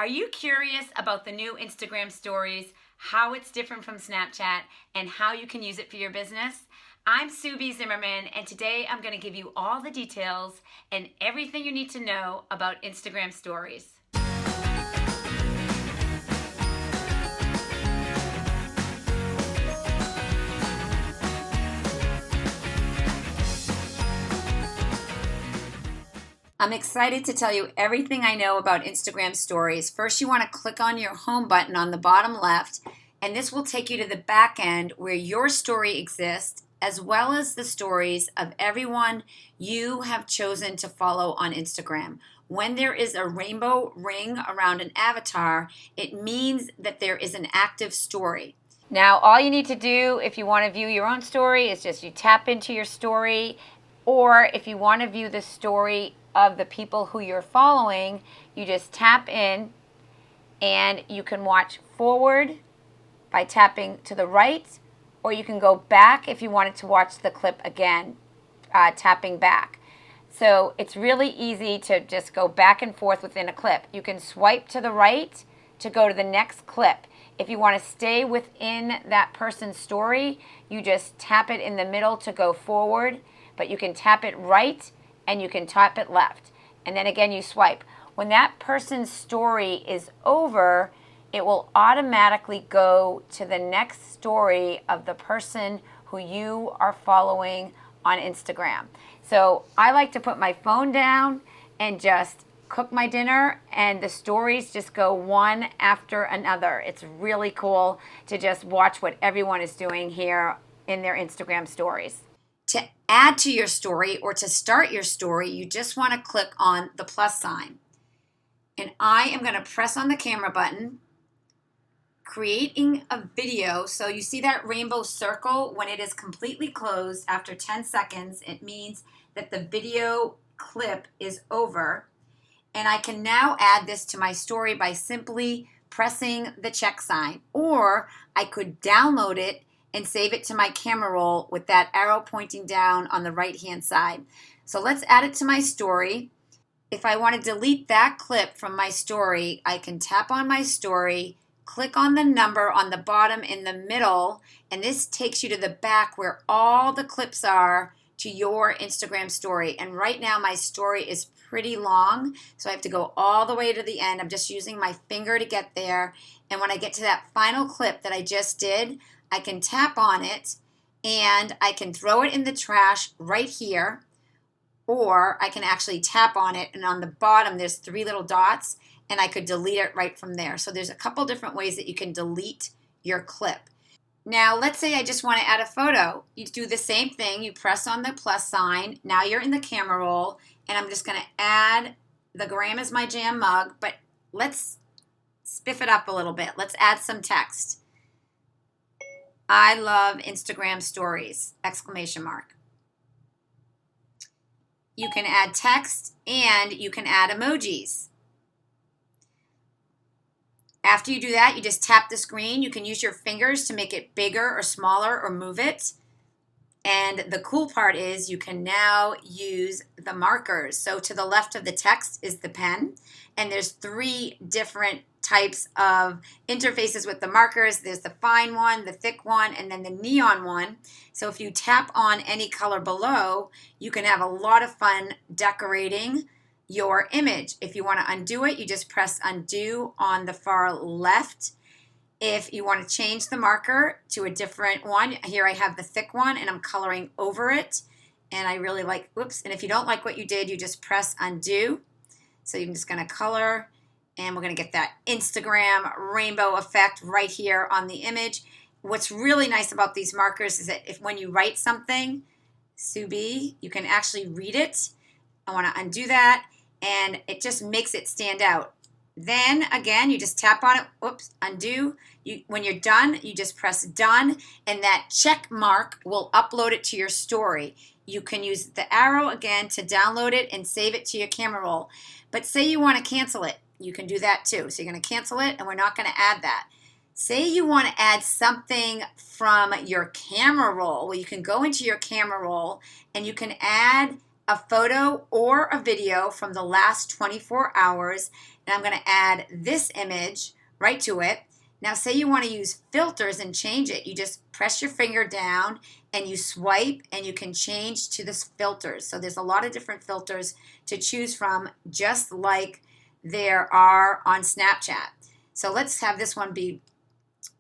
Are you curious about the new Instagram stories, how it's different from Snapchat, and how you can use it for your business? I'm Sue B. Zimmerman, and today I'm going to give you all the details and everything you need to know about Instagram stories. I'm excited to tell you everything I know about Instagram stories. First, you want to click on your home button on the bottom left, and this will take you to the back end where your story exists, as well as the stories of everyone you have chosen to follow on Instagram. When there is a rainbow ring around an avatar, it means that there is an active story. Now, all you need to do if you want to view your own story is just you tap into your story, or if you want to view the story of the people who you're following, you just tap in and you can watch forward by tapping to the right, or you can go back if you wanted to watch the clip again, tapping back. So it's really easy to just go back and forth within a clip. You can swipe to the right to go to the next clip. If you want to stay within that person's story, you just tap it in the middle to go forward, but you can tap it right and you can tap it left. And then again, you swipe. When that person's story is over, it will automatically go to the next story of the person who you are following on Instagram. So I like to put my phone down and just cook my dinner, and the stories just go one after another. It's really cool to just watch what everyone is doing here in their Instagram stories. To add to your story or to start your story, you just want to click on the plus sign. And I am going to press on the camera button, creating a video. So you see that rainbow circle? When it is completely closed after 10 seconds, it means that the video clip is over. And I can now add this to my story by simply pressing the check sign. Or I could download it and save it to my camera roll with that arrow pointing down on the right-hand side. So let's add it to my story. If I want to delete that clip from my story, I can tap on my story, click on the number on the bottom in the middle, and this takes you to the back where all the clips are to your Instagram story. And right now my story is pretty long, so I have to go all the way to the end. I'm just using my finger to get there. And when I get to that final clip that I just did, I can tap on it and I can throw it in the trash right here, or I can actually tap on it, and on the bottom there's 3 little dots, and I could delete it right from there. So there's a couple different ways that you can delete your clip. Now let's say I just want to add a photo. You do the same thing. You press on the plus sign. Now you're in the camera roll, and I'm just going to add the Graham is my jam mug, but let's spiff it up a little bit. Let's add some text. I love Instagram stories, exclamation mark. You can add text and you can add emojis. After you do that, you just tap the screen. You can use your fingers to make it bigger or smaller or move it. And the cool part is you can now use the markers. So to the left of the text is the pen, and there's 3 different types of interfaces with the markers. There's the fine one, the thick one, and then the neon one. So if you tap on any color below, you can have a lot of fun decorating your image. If you want to undo it, you just press undo on the far left. If you want to change the marker to a different one, here I have the thick one and I'm coloring over it. And I really like, whoops. And if you don't like what you did, you just press undo. So you're just going to color, and we're going to get that Instagram rainbow effect right here on the image. What's really nice about these markers is that if when you write something, Sue B, you can actually read it. I want to undo that, and it just makes it stand out. Then again, you just tap on it, whoops, undo. When you're done, you just press done, and that check mark will upload it to your story. You can use the arrow again to download it and save it to your camera roll. But say you want to cancel it, you can do that too. So you're going to cancel it, and we're not going to add that. Say you want to add something from your camera roll. Well, you can go into your camera roll and you can add a photo or a video from the last 24 hours, and I'm going to add this image right to it. Now say you want to use filters and change it. You just press your finger down and you swipe and you can change to the filters. So there's a lot of different filters to choose from, just like there are on Snapchat. So let's have this one be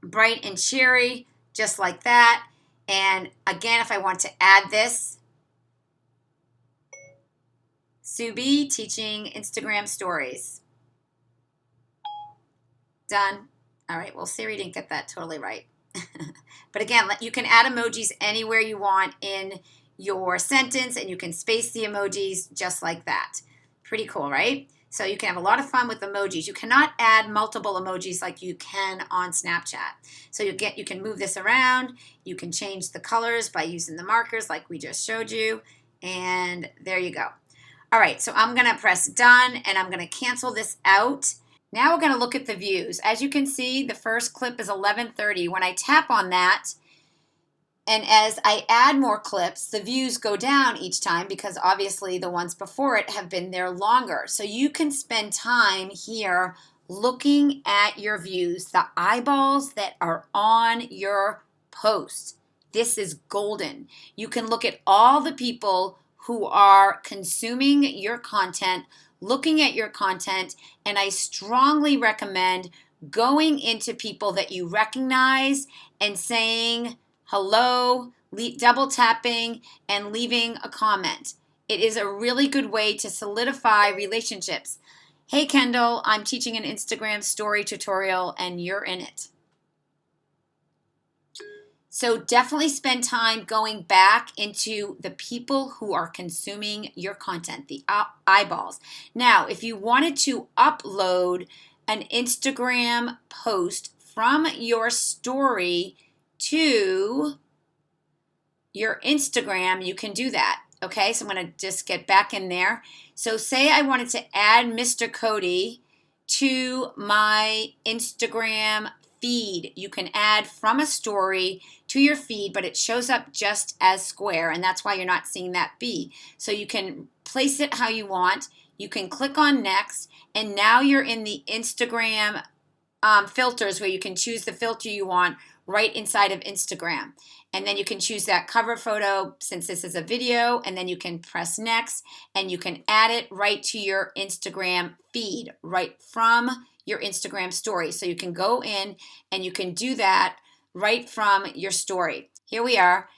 bright and cheery, just like that. And again, if I want to add this, Subi teaching Instagram stories. Done. All right, well, Siri didn't get that totally right. But again, you can add emojis anywhere you want in your sentence, and you can space the emojis just like that. Pretty cool, right? So you can have a lot of fun with emojis. You cannot add multiple emojis like you can on Snapchat. So you can move this around. You can change the colors by using the markers like we just showed you. And there you go. All right, so I'm going to press done, and I'm going to cancel this out. Now we're going to look at the views. As you can see, the first clip is 11:30. When I tap on that, and as I add more clips, the views go down each time because obviously the ones before it have been there longer. So you can spend time here looking at your views, the eyeballs that are on your post. This is golden. You can look at all the people who are consuming your content, looking at your content, and I strongly recommend going into people that you recognize and saying hello, double tapping, and leaving a comment. It is a really good way to solidify relationships. Hey Kendall, I'm teaching an Instagram story tutorial and you're in it. So definitely spend time going back into the people who are consuming your content, the eyeballs. Now, if you wanted to upload an Instagram post from your story to your Instagram, you can do that. Okay, so I'm going to just get back in there. So say I wanted to add Mr. Cody to my Instagram feed. You can add from a story to your feed, but it shows up just as square, and that's why you're not seeing that B. So you can place it how you want. You can click on next, and now you're in the Instagram filters where you can choose the filter you want right inside of Instagram. And then you can choose that cover photo since this is a video, and then you can press next, and you can add it right to your Instagram feed, right from your Instagram story. So you can go in and you can do that right from your story. Here we are,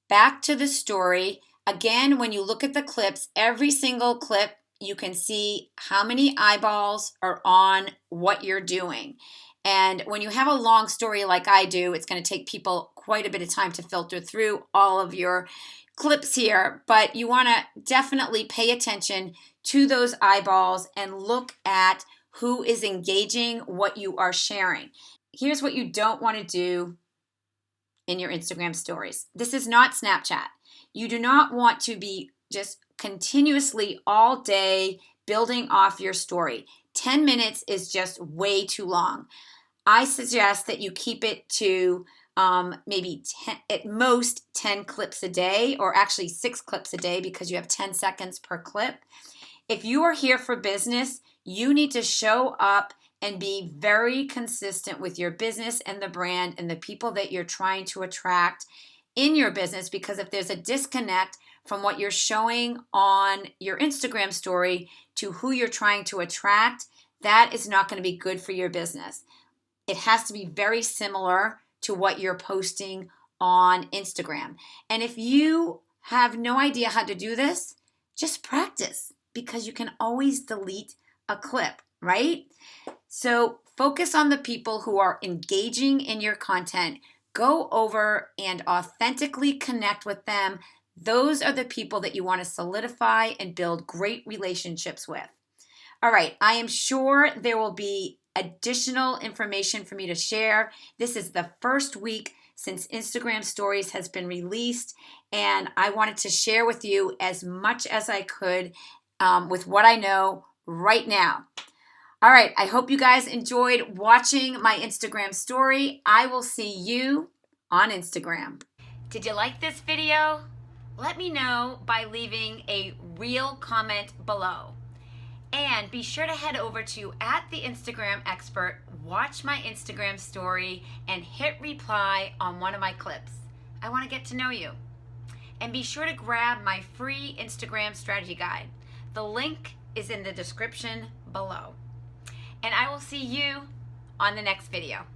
back to the story. Again, when you look at the clips, every single clip, you can see how many eyeballs are on what you're doing. And when you have a long story like I do, it's going to take people quite a bit of time to filter through all of your clips here. But you want to definitely pay attention to those eyeballs and look at who is engaging what you are sharing. Here's what you don't want to do in your Instagram stories. This is not Snapchat. You do not want to be just continuously all day building off your story. 10 minutes is just way too long. I suggest that you keep it to maybe 10, at most 10 clips a day, or actually 6 clips a day because you have 10 seconds per clip. If you are here for business, you need to show up and be very consistent with your business and the brand and the people that you're trying to attract in your business, because if there's a disconnect from what you're showing on your Instagram story to who you're trying to attract, that is not going to be good for your business. It has to be very similar to what you're posting on Instagram. And if you have no idea how to do this, just practice, because you can always delete a clip, right? So focus on the people who are engaging in your content. Go over and authentically connect with them. Those are the people that you want to solidify and build great relationships with. All right, I am sure there will be additional information for me to share. This is the first week since Instagram Stories has been released, and I wanted to share with you as much as I could with what I know right now. All right, I hope you guys enjoyed watching my Instagram story. I will see you on Instagram. Did you like this video? Let me know by leaving a real comment below. And be sure to head over to @TheInstagramExpert, watch my Instagram story, and hit reply on one of my clips. I want to get to know you. And be sure to grab my free Instagram strategy guide. The link is in the description below. And I will see you on the next video.